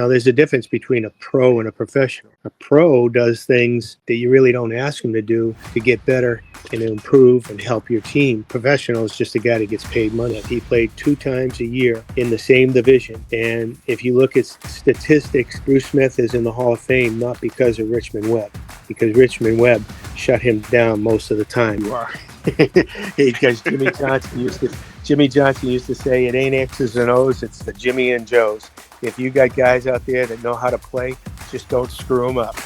there's a difference between a pro and a professional. A pro does things that you really don't ask him to do to get better and to improve and help your team. Professional is just a guy that gets paid money. He played 2 times a year in the same division. And if you look at statistics, Bruce Smith is in the Hall of Fame not because of Richmond Webb, because Richmond Webb shut him down most of the time. You are. Because Jimmy Johnson used to say, it ain't X's and O's, it's the Jimmy and Joes. If you got guys out there that know how to play, just don't screw them up.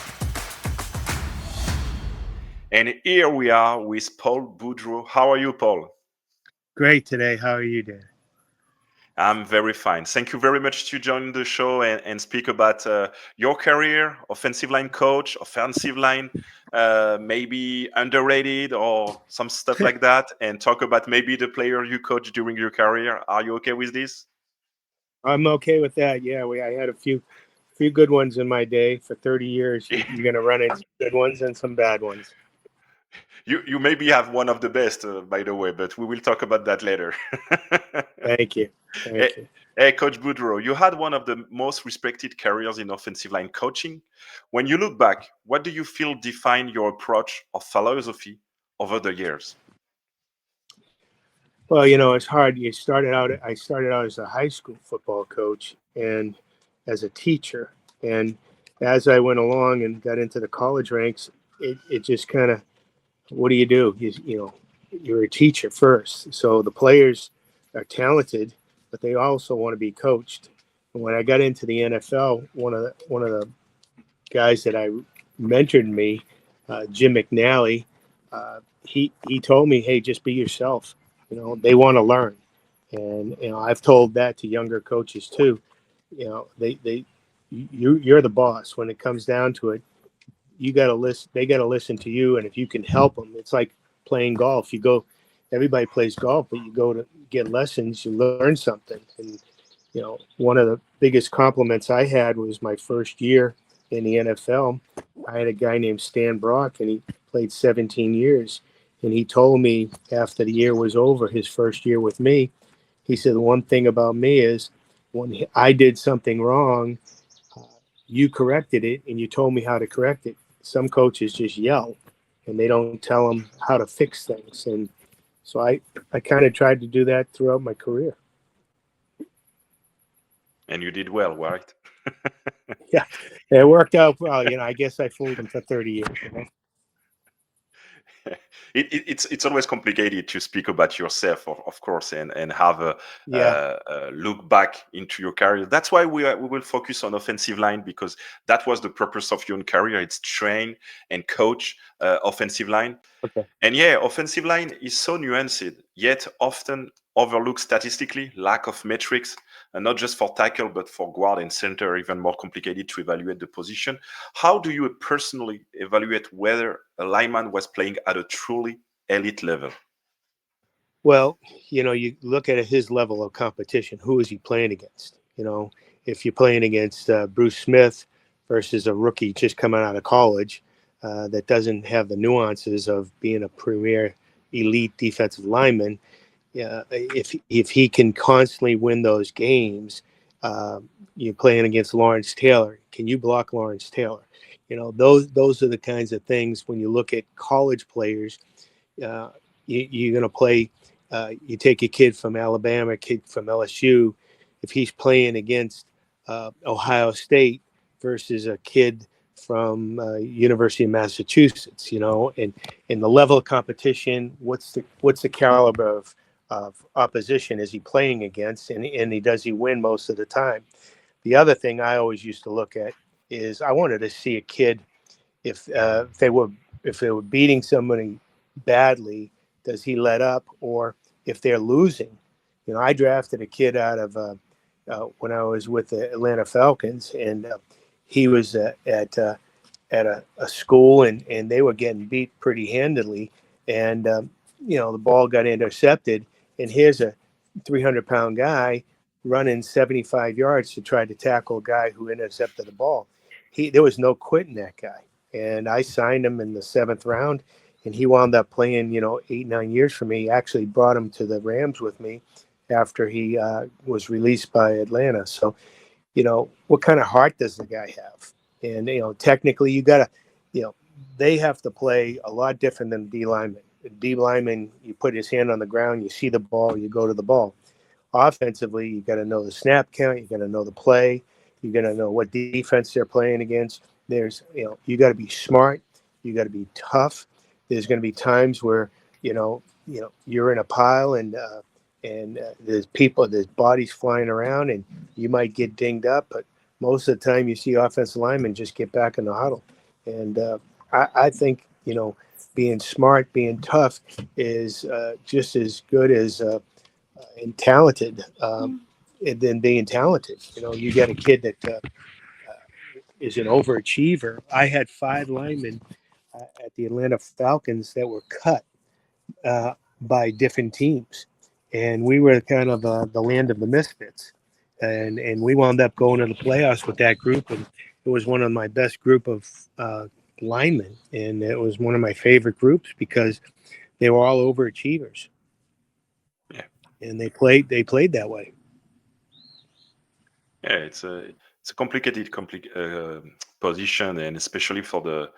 And here we are with Paul Boudreau. How are you, Paul? Great today. How are you, Dan? I'm very fine. Thank you very much to join the show and speak about your career, offensive line coach, offensive line, maybe underrated or some stuff like that, and talk about maybe the player you coached during your career. Are you okay with this? I'm okay with that. Yeah, I had a few good ones in my day. For 30 years, you're going to run into good ones and some bad ones. You maybe have one of the best, by the way, but we will talk about that later. Thank you. Thank you. Hey, Coach Boudreau, you had one of the most respected careers in offensive line coaching. When you look back, what do you feel defined your approach or philosophy over the years? Well, it's hard. I started out as a high school football coach and as a teacher. And as I went along and got into the college ranks, it just kind of, what do? You're a teacher first. So the players are talented, but they also want to be coached. And when I got into the NFL, one of the guys that I mentored me, Jim McNally, he told me, hey, just be yourself. They want to learn. And I've told that to younger coaches too. You're the boss. When it comes down to it, you got to listen. They got to listen to you. And if you can help them, it's like playing golf. Everybody plays golf, but you go to get lessons, you learn something. And one of the biggest compliments I had was my first year in the NFL. I had a guy named Stan Brock, and he played 17 years. And he told me after the year was over, his first year with me, he said, the one thing about me is when I did something wrong, you corrected it and you told me how to correct it. Some coaches just yell and they don't tell them how to fix things. And so I kind of tried to do that throughout my career. And you did well, right? Yeah, it worked out well. I guess I fooled him for 30 years. It's always complicated to speak about yourself, of course, and have a look back into your career. That's why we will focus on offensive line, because that was the purpose of your own career. It's train and coach offensive line. Okay. And offensive line is so nuanced, yet often overlooked statistically, lack of metrics, and not just for tackle, but for guard and center, even more complicated to evaluate the position. How do you personally evaluate whether a lineman was playing at a truly elite level? Well, you look at his level of competition. Who is he playing against? If you're playing against Bruce Smith versus a rookie just coming out of college that doesn't have the nuances of being a premier elite defensive lineman, if he can constantly win those games, you're playing against Lawrence Taylor. Can you block Lawrence Taylor? Those are the kinds of things when you look at college players. You're going to play. You take a kid from Alabama, a kid from LSU. If he's playing against Ohio State versus a kid from University of Massachusetts, and the level of competition, what's the caliber of opposition is he playing against, and does he win most of the time? The other thing I always used to look at is I wanted to see a kid if they were beating somebody badly, does he let up, or if they're losing. I drafted a kid out of when I was with the Atlanta Falcons, and he was at a school, and they were getting beat pretty handily, and the ball got intercepted, and here's a 300-pound guy running 75 yards to try to tackle a guy who intercepted the ball. There was no quitting that guy, and I signed him in the 7th round, and he wound up playing 8-9 years for me. Actually brought him to the Rams with me after he was released by Atlanta. So what kind of heart does the guy have? And technically, you gotta, you know, they have to play a lot different than D lineman. D lineman, you put his hand on the ground, you see the ball, you go to the ball. Offensively, you got to know the snap count, you got to know the play, you got to know what defense they're playing against. You got to be smart, you got to be tough. There's going to be times where you're in a pile and there's bodies flying around, and you might get dinged up, but most of the time you see offensive linemen just get back in the huddle. And I think being smart, being tough is just as good as and talented, than being talented. You got a kid that is an overachiever. I had 5 linemen at the Atlanta Falcons that were cut uh, by different teams, and we were kind of the land of the misfits. And we wound up going to the playoffs with that group, and it was one of my best group of linemen, and it was one of my favorite groups because they were all overachievers, Yeah, and they played that way. yeah, it's a complicated position, and especially for the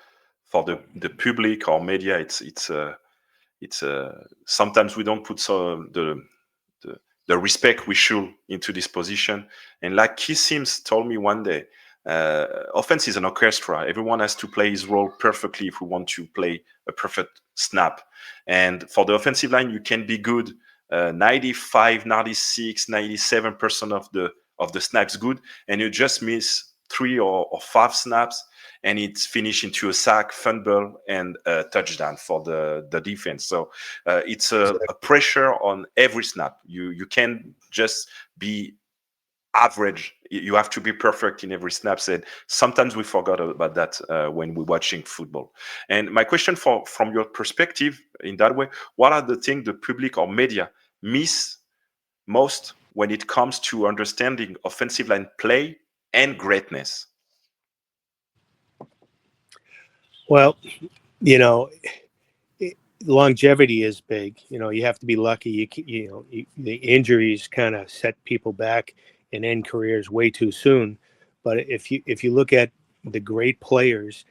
public or media, it's sometimes we don't put the the respect we should into this position. And like Keith Sims told me one day, offense is an orchestra. Everyone has to play his role perfectly if we want to play a perfect snap. And for the offensive line, you can be good 95, 96, 97% of the snaps good, and you just miss 3 or 5 snaps, and it's finished into a sack, fumble, and a touchdown for the defense. So it's a pressure on every snap. You can't just be average. You have to be perfect in every snap. And sometimes we forgot about that when we're watching football. And my question from your perspective in that way, what are the things the public or media miss most when it comes to understanding offensive line play and greatness? Well, you know, longevity is big. You have to be lucky. The injuries kind of set people back and end careers way too soon. But if you look at the great players,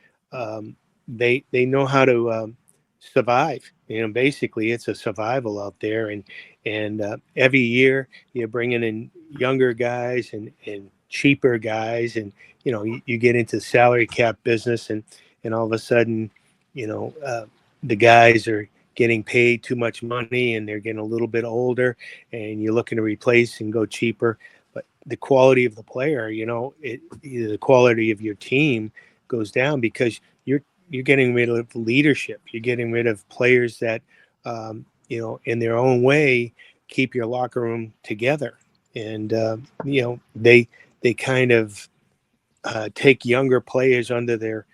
they know how to survive. Basically, it's a survival out there, and every year you're bringing in younger guys and cheaper guys, and you get into salary cap business, and all of a sudden, you know. The guys are getting paid too much money and they're getting a little bit older, and you're looking to replace and go cheaper. But the quality of the player, the quality of your team goes down because you're getting rid of leadership. You're getting rid of players that in their own way keep your locker room together. And they kind of take younger players under their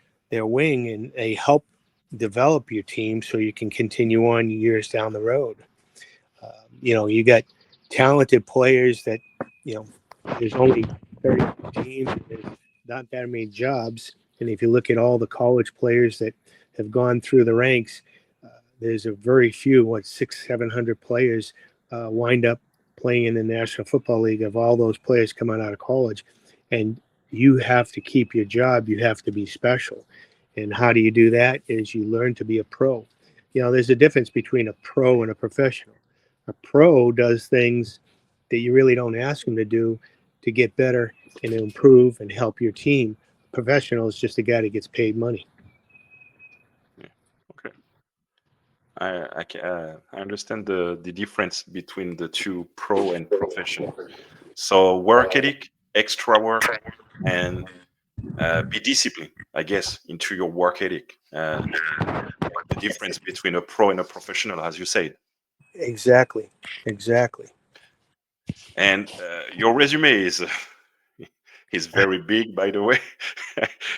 wing, and they help develop your team so you can continue on years down the road. You got talented players that you know there's only 30 teams, and there's not that many jobs. And if you look at all the college players that have gone through the ranks, uh, there's a very few, 600-700 players wind up playing in the National Football League. Of all those players coming out of college, and you have to keep your job. You have to be special. And how do you do that? Is you learn to be a pro. There's a difference between a pro and a professional. A pro does things that you really don't ask them to do to get better and to improve and help your team. A professional is just a guy that gets paid money. Yeah. Okay. I understand the difference between the two, pro and professional. So work ethic, extra work, and be disciplined, I guess, into your work ethic. The difference between a pro and a professional, as you said. Exactly. Exactly. And your resume is is very big, by the way.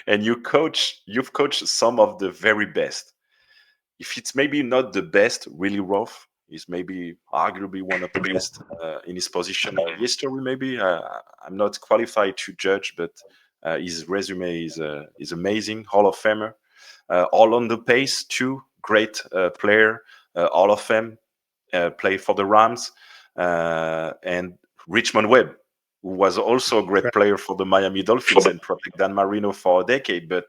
And you've coached some of the very best. If it's maybe not the best, Willie Roaf is maybe arguably one of the best in his position in history. Maybe I'm not qualified to judge, but his resume is amazing. Hall of Famer, all on the pace too. Great player, Hall of Fame, play for the Rams, and Richmond Webb. who was also a great Right. player for the Miami Dolphins and protect Dan Marino for a decade, but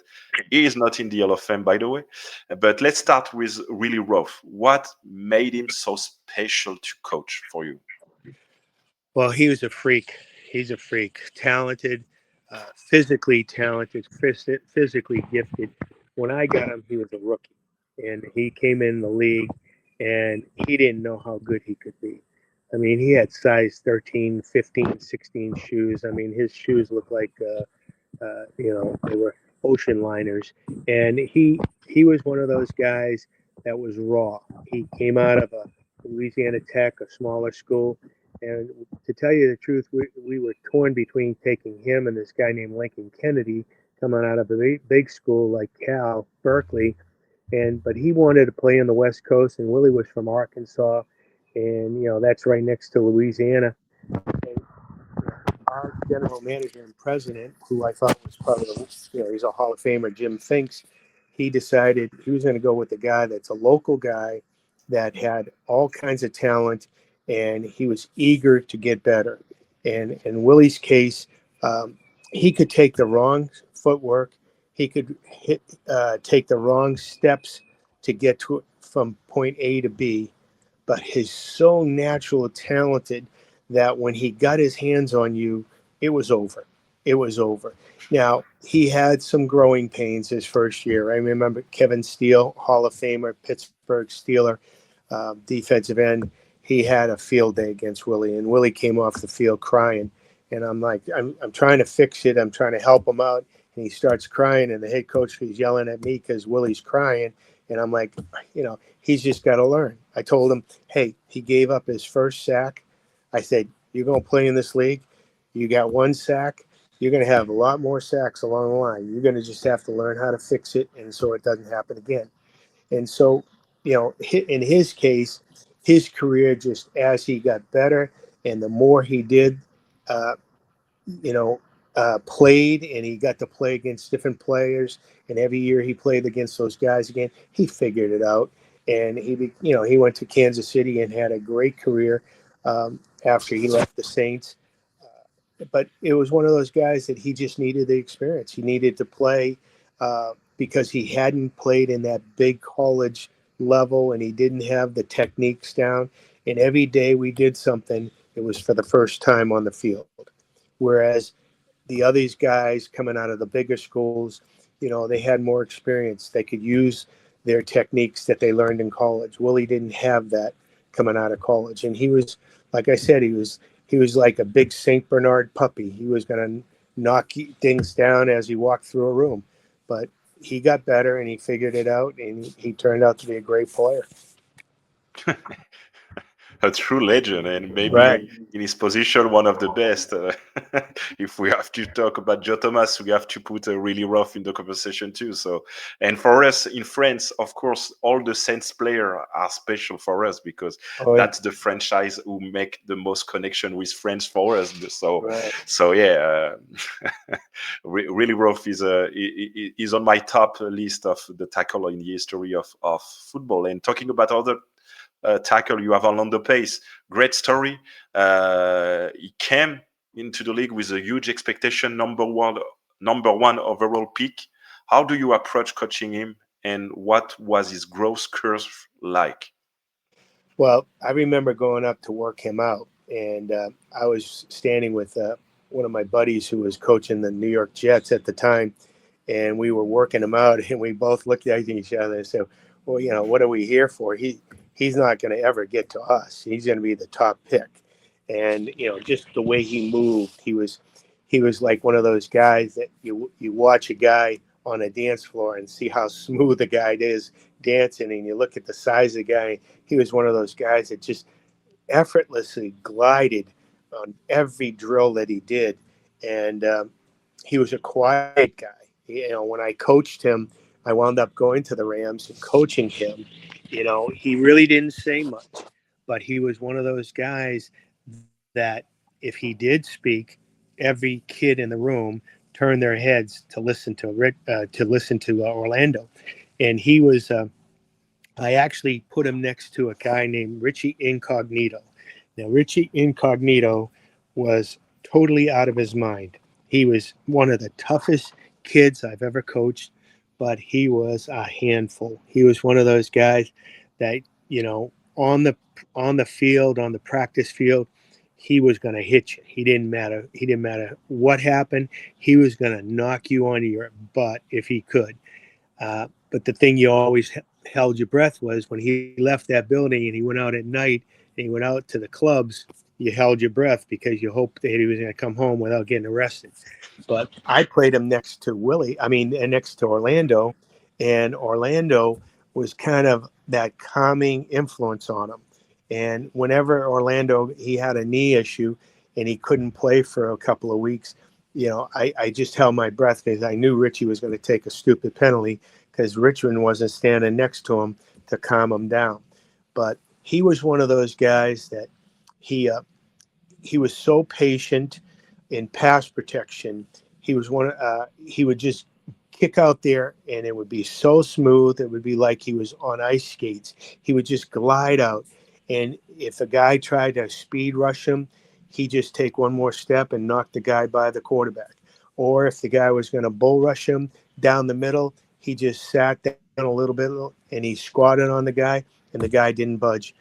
he is not in the Hall of Fame, by the way. But let's start with Willie Roaf. What made him so special to coach for you? Well, he was a freak. He's a freak. Talented, physically talented, physically gifted. When I got him, he was a rookie. And he came in the league and he didn't know how good he could be. I mean, he had size 13, 15, 16 shoes. I mean, his shoes looked like they were ocean liners, and he was one of those guys that was raw. He came out of a Louisiana Tech, a smaller school, and to tell you the truth, we were torn between taking him and this guy named Lincoln Kennedy, coming out of a big school like Cal, Berkeley, and but he wanted to play on the West Coast, and Willie was from Arkansas, and that's right next to Louisiana. And our general manager and president, who I thought was probably, he's a Hall of Famer, Jim Finks, he decided he was going to go with a guy that's a local guy that had all kinds of talent, and he was eager to get better. And in Willie's case, he could take the wrong footwork, he could take the wrong steps to get to from point A to B, but he's so natural talented that when he got his hands on you, it was over. It was over. Now, he had some growing pains his first year. I remember Kevin Steele, Hall of Famer, Pittsburgh Steeler, defensive end. He had a field day against Willie, and Willie came off the field crying. And I'm like, I'm trying to fix it. I'm trying to help him out. And he starts crying, and the head coach is yelling at me because Willie's crying. And I'm like, he's just got to learn. I told him, hey, he gave up his first sack. I said, you're going to play in this league. You got one sack. You're going to have a lot more sacks along the line. You're going to just have to learn how to fix it, and so it doesn't happen again. And so, in his case, his career just as he got better and the more he did, uh, you know, played, and he got to play against different players. And every year he played against those guys again, he figured it out. And he went to Kansas City and had a great career after he left the Saints. But it was one of those guys that he just needed the experience. He needed to play because he hadn't played in that big college level, and he didn't have the techniques down. And every day we did something, it was for the first time on the field. Whereas the other guys coming out of the bigger schools, they had more experience. They could use their techniques that they learned in college. Willie didn't have that coming out of college, and he was, like I said, he was like a big Saint Bernard puppy. He was going to knock things down as he walked through a room, but he got better and he figured it out, and he turned out to be a great player. A true legend, and maybe Right. in his position one of the best. If we have to talk about Joe Thomas, we have to put a really rough in the conversation too. So, and for us in France, of course, all the Saints players are special for us because Oh yeah. that's the franchise who make the most connection with France for us. So, Right. so yeah, really rough is on my top list of the tackle in the history of football. And talking about other tackle, you have Orlando Pace. Great story. He came into the league with a huge expectation, number one overall pick. How do you approach coaching him, and what was his growth curve like? Well, I remember going up to work him out, and I was standing with one of my buddies who was coaching the New York Jets at the time, and we were working him out, and we both looked at each other and said, "Well, what are we here for? He's not going to ever get to us. He's going to be the top pick." And just the way he moved, he was like one of those guys that you watch a guy on a dance floor and see how smooth the guy is dancing, and you look at the size of the guy. He was one of those guys that just effortlessly glided on every drill that he did, and he was a quiet guy. When I coached him, I wound up going to the Rams and coaching him. He really didn't say much, but he was one of those guys that if he did speak, every kid in the room turned their heads to listen to Rick, to listen to Orlando, and he was. I actually put him next to a guy named Richie Incognito. Now, Richie Incognito was totally out of his mind. He was one of the toughest kids I've ever coached, but he was a handful. He was one of those guys that, on the field, on the practice field, he was going to hit you. He didn't matter what happened. He was going to knock you on your butt if he could. But the thing you always held your breath was when he left that building and he went out at night and he went out to the clubs, you held your breath because you hoped that he was going to come home without getting arrested. But I played him next to next to Orlando, and Orlando was kind of that calming influence on him. And whenever Orlando, he had a knee issue and he couldn't play for a couple of weeks, I just held my breath because I knew Richie was going to take a stupid penalty because Richmond wasn't standing next to him to calm him down. But he was one of those guys that he was so patient in pass protection. He would just kick out there and it would be so smooth. It would be like he was on ice skates. He would just glide out. And if a guy tried to speed rush him, he'd just take one more step and knock the guy by the quarterback. Or if the guy was going to bull rush him down the middle, he just sat down a little bit and he squatted on the guy and the guy didn't budge.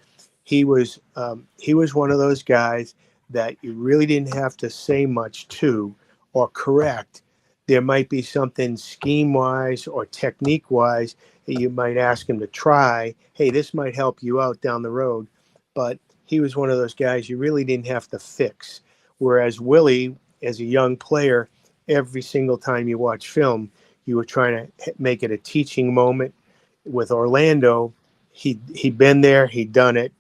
He was one of those guys that you really didn't have to say much to or correct. There might be something scheme wise or technique wise that you might ask him to try. Hey, this might help you out down the road. But he was one of those guys you really didn't have to fix. Whereas Willie, as a young player, every single time you watch film, you were trying to make it a teaching moment. With Orlando, he'd been there, he'd done it.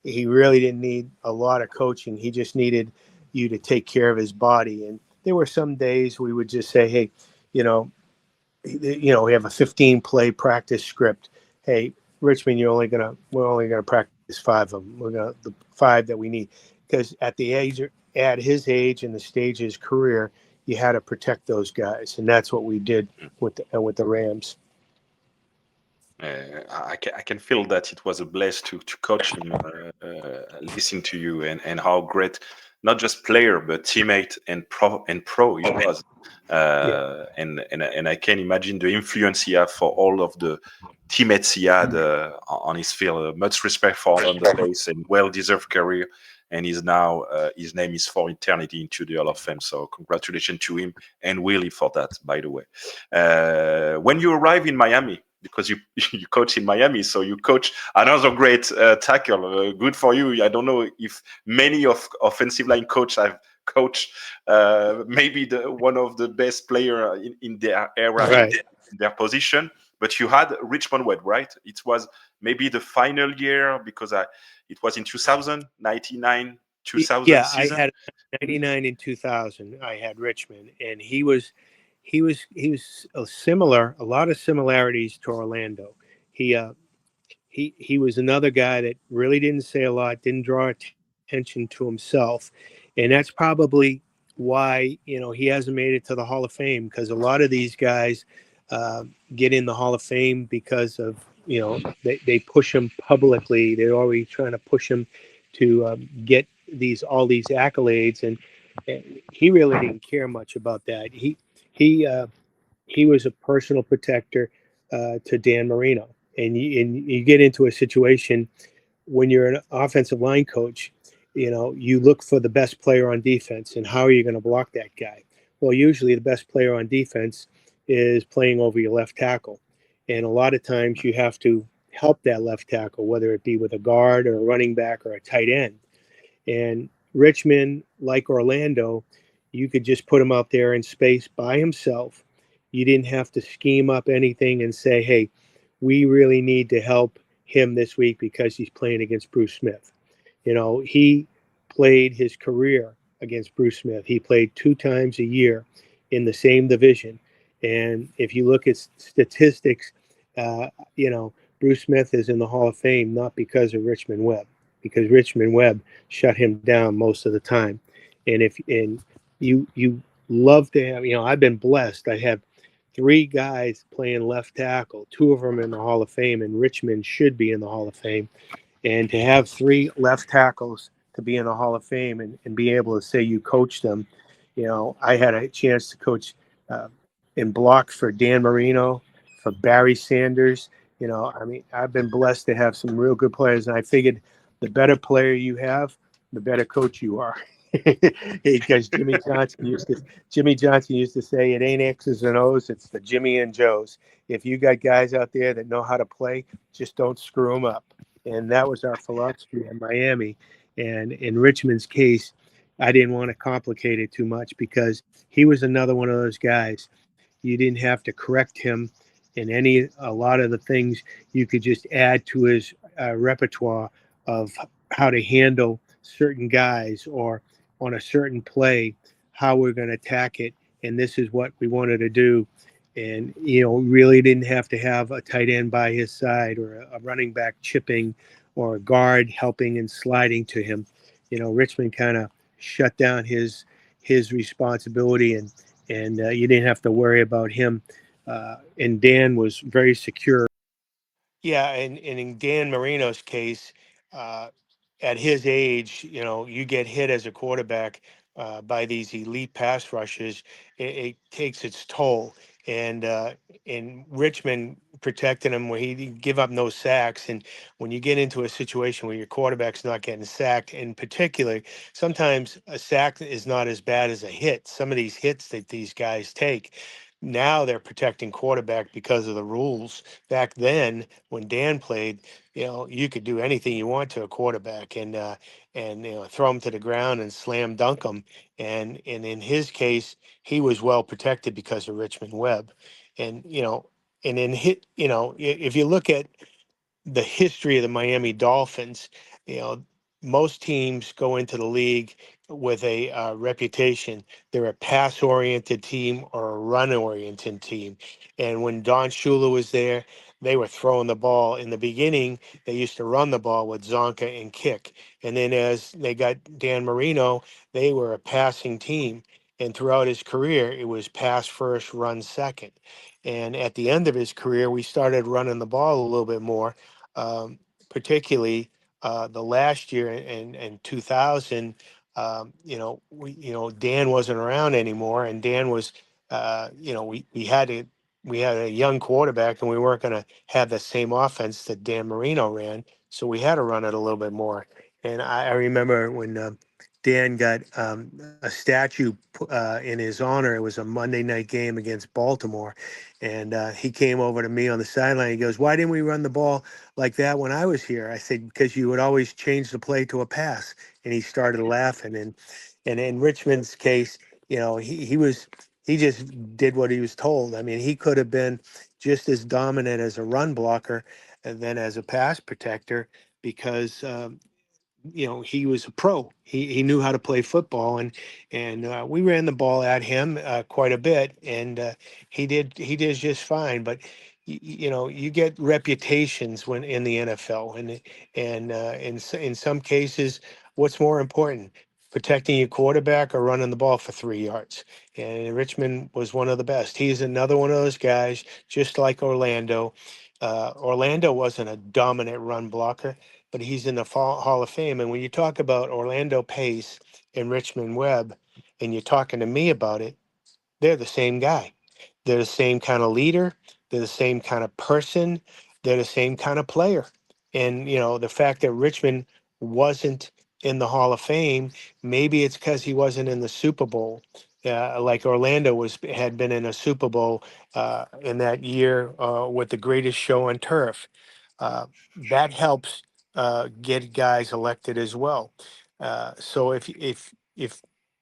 He really didn't need a lot of coaching. He just needed you to take care of his body. And there were some days we would just say, hey, we have a 15 play practice script. Hey, Richmond, we're only gonna practice 5 of them. The 5 that we need, because at his age and the stage of his career, you had to protect those guys, and that's what we did with the Rams. I can feel that it was a bless to coach him, listening to you and how great, not just player but teammate and pro he was. Yeah. And I can imagine the influence he had for all of the teammates he had on his field. Much respect for Roaf Pace and well-deserved career. And he's now his name is for eternity into the Hall of Fame. So congratulations to him and Willie for that, by the way. When you arrive in Miami, because you you coach in Miami, so you coach another great tackle. Good for you. I don't know if many of offensive line coach I've coached, maybe one of the best player in their era, Right. in their position. But you had Richmond Webb, right? It was maybe the final year because it was in 2000, 99, 2000 Yeah, I season. had 99 and 2000. I had Richmond, and he was a lot of similarities to Orlando. He he was another guy that really didn't say a lot, didn't draw attention to himself, and that's probably why he hasn't made it to the Hall of Fame, because a lot of these guys get in the Hall of Fame because of they push him publicly. They're always trying to push him to get all these accolades, and he really didn't care much about that. He uh, he was a personal protector to Dan Marino. And you get into a situation when you're an offensive line coach, you look for the best player on defense, and how are you going to block that guy? Well, usually the best player on defense is playing over your left tackle. And a lot of times you have to help that left tackle, whether it be with a guard or a running back or a tight end. And Richmond, like Orlando, you could just put him out there in space by himself. You didn't have to scheme up anything and say, hey, we really need to help him this week because he's playing against Bruce Smith. He played his career against Bruce Smith. He played 2 times a year in the same division. And if you look at statistics, uh, you know, Bruce Smith is in the Hall of Fame not because of Richmond Webb, because Richmond Webb shut him down most of the time. And you love to have, I've been blessed. I have 3 guys playing left tackle, 2 of them in the Hall of Fame, and Richmond should be in the Hall of Fame. And to have 3 left tackles to be in the Hall of Fame and be able to say you coached them. I had a chance to coach uh, in block for Dan Marino, for Barry Sanders. I mean, I've been blessed to have some real good players, and I figured the better player you have, the better coach you are. Because Jimmy Johnson used to say, "It ain't X's and O's, it's the Jimmy and Joes." If you got guys out there that know how to play, just don't screw them up. And that was our philosophy in Miami. And in Richmond's case, I didn't want to complicate it too much because he was another one of those guys. You didn't have to correct him in a lot of the things. You could just add to his repertoire of how to handle certain guys or on a certain play, how we're going to attack it. And this is what we wanted to do. And, really didn't have to have a tight end by his side or a running back chipping or a guard helping and sliding to him. Richmond kind of shut down his responsibility, and you didn't have to worry about him. And Dan was very secure. Yeah, and in Dan Marino's case, uh, at his age, you get hit as a quarterback by these elite pass rushers. It takes its toll. And in Richmond protecting him, where he didn't give up no sacks, and when you get into a situation where your quarterback's not getting sacked, in particular, sometimes a sack is not as bad as a hit. Some of these hits that these guys take. Now they're protecting quarterback because of the rules. Back then, when Dan played, you could do anything you want to a quarterback and throw him to the ground and slam dunk him. And in his case, he was well protected because of Richmond Webb. And and in hit, if you look at the history of the Miami Dolphins, you know, most teams go into the league with a reputation. They're a pass-oriented team or a run-oriented team. And when Don Shula was there, they were throwing the ball. In the beginning, they used to run the ball with Zonka and kick. And then as they got Dan Marino, they were a passing team. And throughout his career, it was pass first, run second. And at the end of his career, we started running the ball a little bit more, particularly the last year in 2000. Dan wasn't around anymore, and Dan was, we had a young quarterback, and we weren't going to have the same offense that Dan Marino ran, so we had to run it a little bit more. And I remember when Dan got a statue in his honor. It was a Monday night game against Baltimore, and he came over to me on the sideline. He goes, "Why didn't we run the ball like that when I was here?" I said, "Because you would always change the play to a pass." And he started laughing. And in Richmond's case, he just did what he was told. I mean, he could have been just as dominant as a run blocker and then as a pass protector because he was a pro. He knew how to play football, and we ran the ball at him quite a bit, and he did just fine. But you get reputations when in the NFL, and in some cases, what's more important? Protecting your quarterback or running the ball for 3 yards. And Richmond was one of the best. He's another one of those guys, just like Orlando. Orlando wasn't a dominant run blocker, but he's in the Hall of Fame. And when you talk about Orlando Pace and Richmond Webb, and you're talking to me about it, they're the same guy. They're the same kind of leader. They're the same kind of person. They're the same kind of player. And, the fact that Richmond wasn't in the Hall of Fame, maybe it's because he wasn't in the Super Bowl. Like Orlando had been in a Super Bowl in that year with the greatest show on turf. Uh, that helps get guys elected as well. So if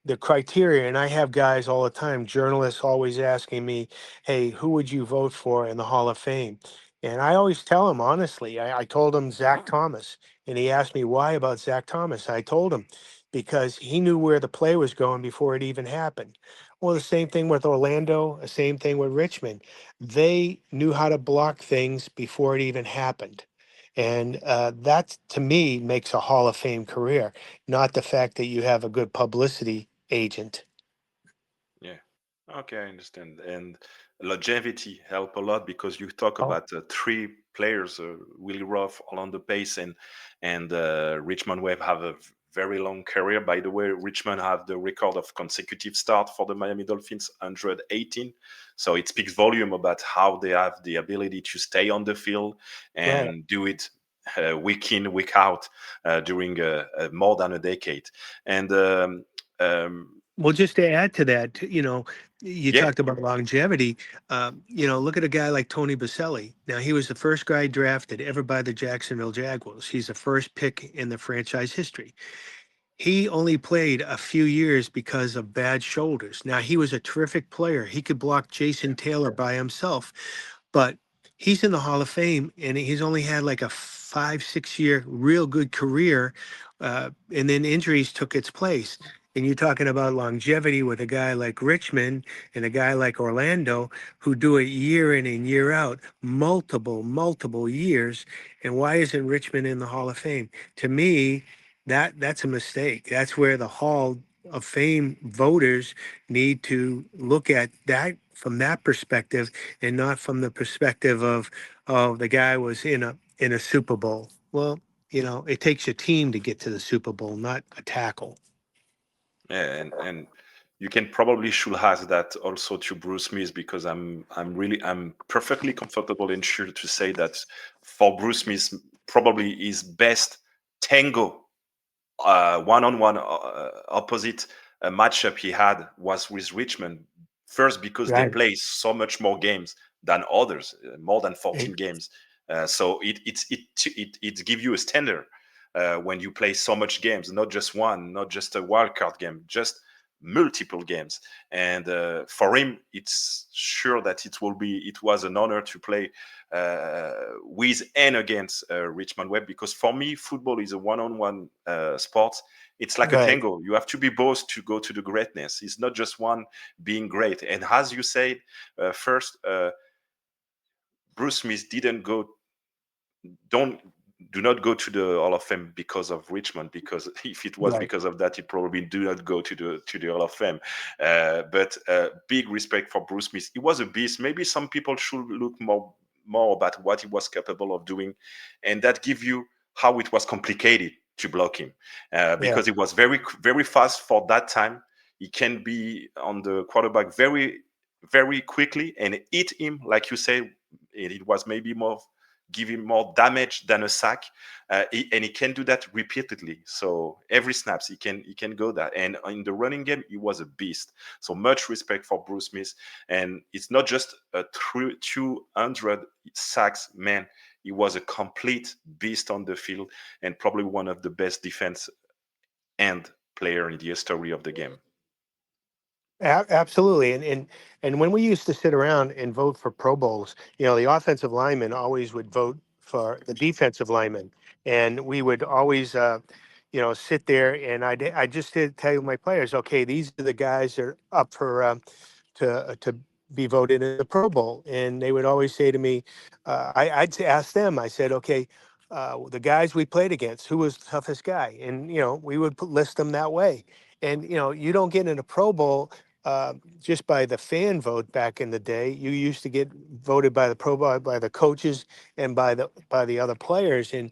the criteria, and I have guys all the time, journalists always asking me, "Hey, who would you vote for in the Hall of Fame?" And I always tell them honestly. I told him Zach Thomas, and he asked me why about Zach Thomas. I told him because he knew where the play was going before it even happened. Well, the same thing with Orlando, the same thing with Richmond. They knew how to block things before it even happened. And that, to me, makes a Hall of Fame career, not the fact that you have a good publicity agent. Yeah. Okay, I understand. And longevity help a lot because you talk Oh, about three players, Willie Roaf, Orlando Pace, and Richmond Webb have a very long career. By the way, Richmond have the record of consecutive start for the Miami Dolphins, 118. So it speaks volume about how they have the ability to stay on the field Right. and do it week in, week out during more than a decade. And Well, just to add to that, you yeah, talked about longevity. Look at a guy like Tony Boselli. Now, he was the first guy drafted ever by the Jacksonville Jaguars. He's the first pick in the franchise history. He only played a few years because of bad shoulders. Now, he was a terrific player. He could block Jason Taylor by himself, but he's in the Hall of Fame, and he's only had like a 5, 6 year real good career, and then injuries took its place. And you're talking about longevity with a guy like Richmond and a guy like Orlando who do it year in and year out, multiple years. And why isn't Richmond in the Hall of Fame? To me, that's a mistake. That's where the Hall of Fame voters need to look at that from that perspective and not from the perspective of, oh, the guy was in a Super Bowl. Well, it takes a team to get to the Super Bowl, not a tackle. and you can probably should ask that also to Bruce Smith, because I'm perfectly comfortable and sure to say that for Bruce Smith, probably his best tango one-on-one opposite matchup he had was with Richmond. First, because they Right. play so much more games than others, more than 14 And games. So it give you a standard when you play so much games, not just one, not just a wild card game, just multiple games. And for him, it's sure that it was an honor to play with and against Richmond Webb, because for me, football is a one-on-one sport. It's like a right. tango. You have to be both to go to the greatness. It's not just one being great. And as you said, first, Bruce Smith didn't go don't do not go to the Hall of Fame because of Richmond. Because if it was Right. because of that, he probably do not go to the Hall of Fame. But big respect for Bruce Smith. He was a beast. Maybe some people should look more about what he was capable of doing, and that give you how it was complicated to block him, Yeah. because it was very fast for that time. He can be on the quarterback very quickly and hit him, like you say. It was maybe more give him more damage than a sack, and he can do that repeatedly. So every snaps he can go that. And in the running game, he was a beast. So much respect for Bruce Smith. And it's not just a 200 sacks man. He was a complete beast on the field, and probably one of the best defense end player in the history of the game. Absolutely. And when we used to sit around and vote for Pro Bowls, the offensive lineman always would vote for the defensive lineman, and we would always, sit there and I just did tell my players, okay, these are the guys that are up for to be voted in the Pro Bowl, and they would always say to me, I'd ask them, I said, okay. The guys we played against, who was the toughest guy? And we would list them that way. And you don't get in a Pro Bowl just by the fan vote back in the day. You used to get voted by the by the coaches and by the other players, and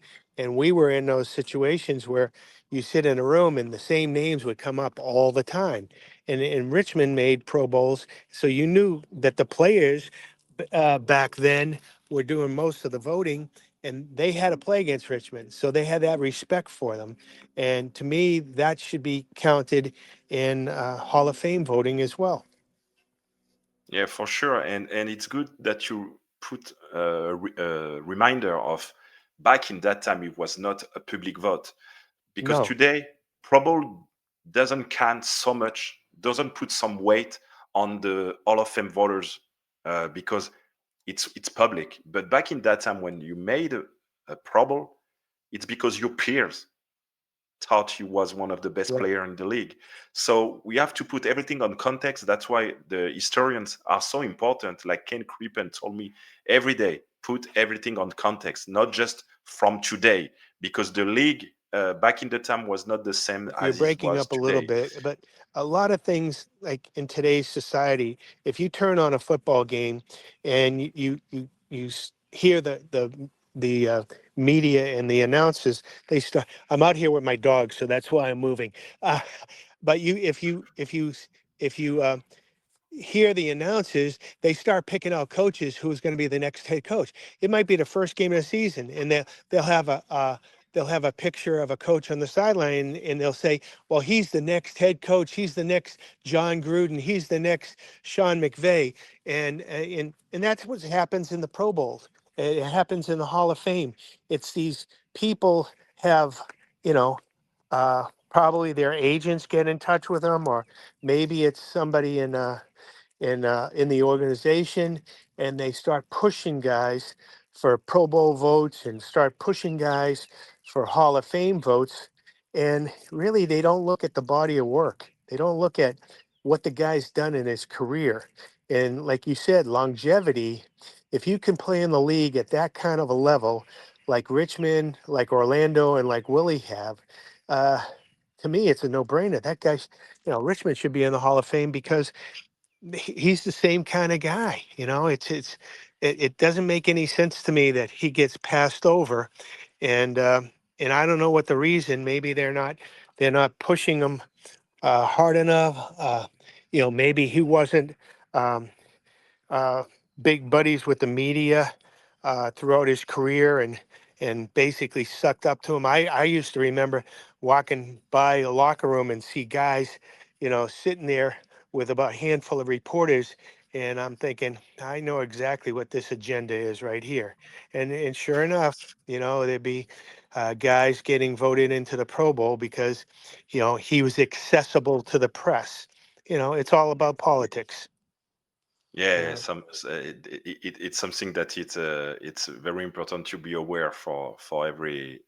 we were in those situations where you sit in a room and the same names would come up all the time. And Richmond made Pro Bowls, so you knew that the players back then were doing most of the voting, and they had to play against Richmond, so they had that respect for them. And to me, that should be counted in Hall of Fame voting as well. Yeah, for sure. And it's good that you put a reminder of back in that time it was not a public vote, because No, today Pro Bowl doesn't count so much, doesn't put some weight on the Hall of Fame voters, because it's public. But back in that time when you made a Pro Bowl, it's because your peers thought he was one of the best right. player in the league. So we have to put everything on context. That's why the historians are so important. Like Ken Crippen told me every day, put everything on context, not just from today, because the league back in the time was not the same You're as it breaking was up a little today. bit, but a lot of things like in today's society, if you turn on a football game and you hear the media and the announcers, they start. I'm out here with my dog, so that's why I'm moving. Uh, but if you hear the announcers, they start picking out coaches who's going to be the next head coach. It might be the first game of the season, and they'll have a picture of a coach on the sideline, and they'll say, "Well, he's the next head coach. He's the next John Gruden. He's the next Sean McVay," and that's what happens in the Pro Bowls. It happens in the Hall of Fame. It's these people have, you know, probably their agents get in touch with them, or maybe it's somebody in the organization, and they start pushing guys for Pro Bowl votes and start pushing guys for Hall of Fame votes. And really, they don't look at the body of work. They don't look at what the guy's done in his career. And like you said, longevity, if you can play in the league at that kind of a level, like Richmond, like Orlando, and like Willie have, uh, to me, it's a no-brainer. That guy's, Richmond should be in the Hall of Fame because he's the same kind of guy. It doesn't make any sense to me that he gets passed over, and and I don't know what the reason. Maybe they're not pushing him hard enough. Maybe he wasn't. Um, uh, Big buddies with the media throughout his career, and basically sucked up to him. I used to remember walking by a locker room and see guys, sitting there with about a handful of reporters, and I'm thinking, I know exactly what this agenda is right here. And sure enough, there'd be guys getting voted into the Pro Bowl because, he was accessible to the press. It's all about politics. Yeah, Uh, it's something that it's very important to be aware for every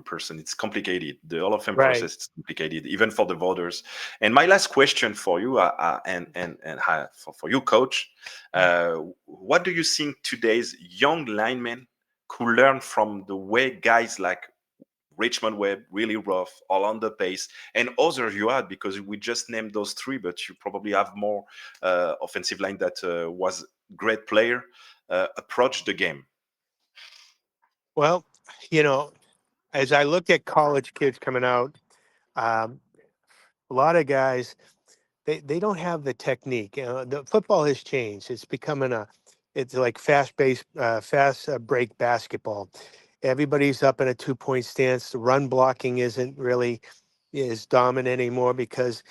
person. It's complicated. The Hall of Fame right. process is complicated, even for the voters. And my last question for you, for you, coach, what do you think today's young linemen could learn from the way guys like Richmond Webb, Willie Roaf, Orlando Pace, and others you had, because we just named those three, but you probably have more offensive line that was great player approach the game. Well, you know, as I look at college kids coming out, um, a lot of guys they don't have the technique. The football has changed. It's like fast break basketball. Everybody's up in a 2 point stance. The run blocking isn't really is dominant anymore because,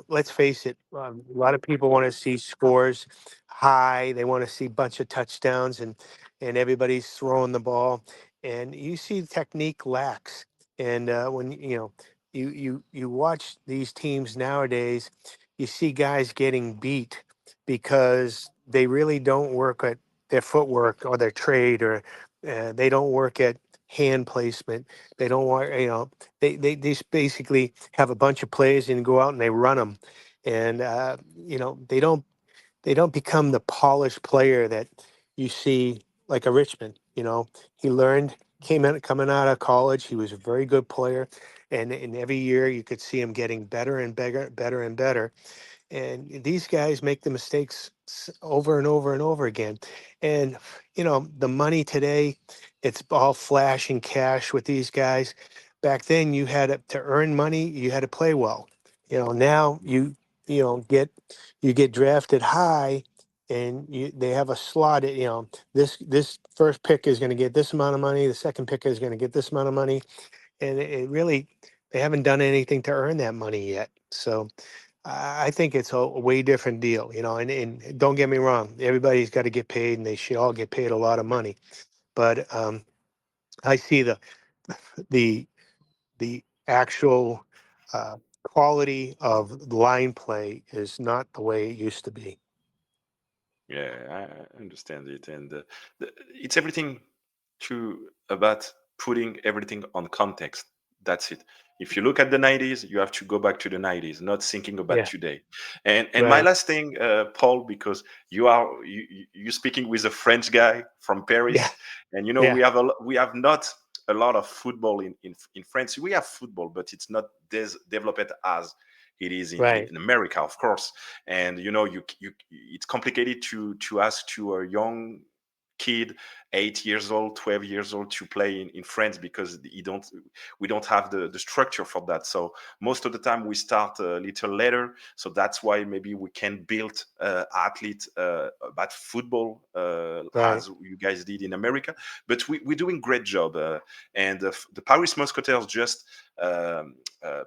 let's face it, a lot of people want to see scores high. They want to see a bunch of touchdowns, and everybody's throwing the ball, and you see technique lacks. And when you watch these teams nowadays, you see guys getting beat because they really don't work at their footwork or their trade, or they don't work at hand placement. They don't want, they just basically have a bunch of plays and go out and they run them. And, they don't become the polished player that you see like a Richmond. He learned came in coming out of college. He was a very good player, and every year you could see him getting better and better and better. And these guys make the mistakes over and over and over again. And the money today, it's all flash and cash with these guys. Back then, you had to earn money. You had to play well. Now you know get you get drafted high, and they have a slot. This first pick is going to get this amount of money. The second pick is going to get this amount of money, and it really they haven't done anything to earn that money yet. So I think it's a way different deal, and don't get me wrong, everybody's got to get paid and they should all get paid a lot of money. But I see the the actual quality of line play is not the way it used to be. Yeah, I understand it, and it's everything to about putting everything on context. That's it. If you look at the 90s, you have to go back to the 90s, not thinking about Yeah, today. And my right. last thing, Paul, because you speaking with a French guy from Yeah, Paris, and yeah, we have not a lot of football in France. We have football, but it's not developed as it is right. in America, of course. And it's complicated to ask to a young kid 8 years old, 12 years old to play in France because we don't have the structure for that. So most of the time we start a little later. So that's why maybe we can build athlete about football Right. as you guys did in America. But we're doing great job. And the Paris Musketeers just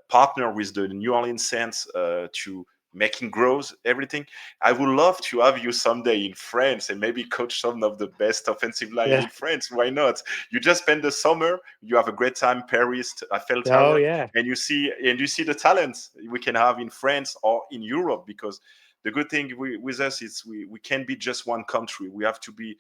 partner with the New Orleans Saints to making grows everything. I would love to have you someday in France and maybe coach some of the best offensive line Yeah. in France. Why not? You just spend the summer, you have a great time, Paris, Eiffel Oh Tower, yeah. and you see the talents we can have in France or in Europe. Because the good thing with us is we can't be just one country. We have to be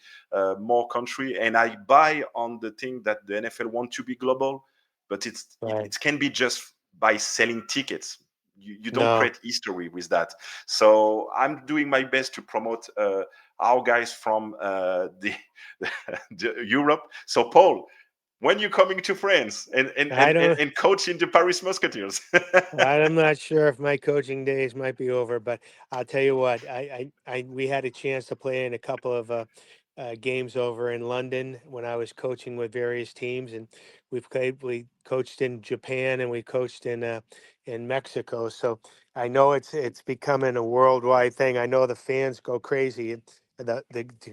more country. And I buy on the thing that the NFL want to be global, but Right. it can be just by selling tickets. You don't No. create history with that. So I'm doing my best to promote our guys from the Europe. So Paul, when you coming to France I don't. and coaching the Paris Musketeers? I'm not sure if my coaching days might be over, but I'll tell you what. We had a chance to play in a couple of games over in London when I was coaching with various teams, and we coached in Japan and we coached in Mexico. So I know it's becoming a worldwide thing. I know the fans go crazy. To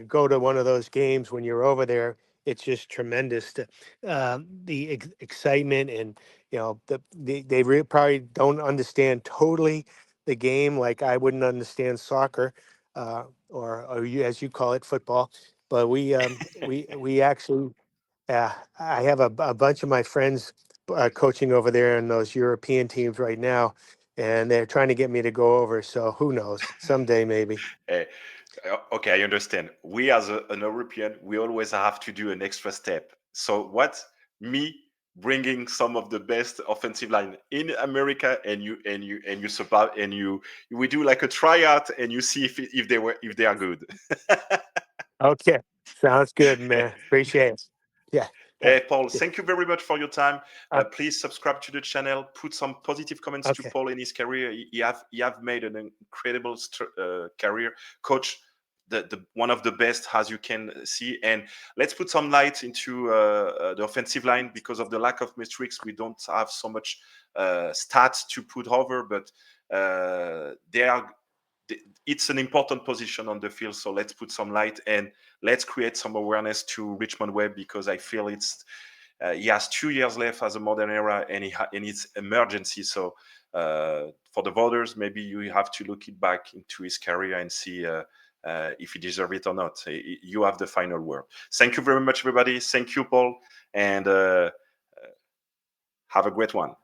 go to one of those games when you're over there, it's just tremendous. The excitement and probably don't understand totally the game like I wouldn't understand soccer, as you call it, football. But we actually, I have a bunch of my friends coaching over there in those European teams right now, and they're trying to get me to go over. So who knows? Someday maybe. Eh, okay, I understand. We as an European, we always have to do an extra step. So what me bringing some of the best offensive line in America, and you survive, and you we do like a tryout, and you see if they are good. Okay, sounds good, man. Appreciate it. Yeah. Uh, Paul, yeah. thank you very much for your time. Uh, Please subscribe to the channel. Put some positive comments to okay. Paul in his career. He have made an incredible career, coach. The one of the best, as you can see. And let's put some light into the offensive line. Because of the lack of metrics, we don't have so much stats to put over, but they are it's an important position on the field. So let's put some light and let's create some awareness to Richmond Webb, because I feel he has 2 years left as a modern era, and and it's emergency. So for the voters, maybe you have to look it back into his career and see if he deserves it or not. You have the final word. Thank you very much, everybody. Thank you, Paul, and have a great one.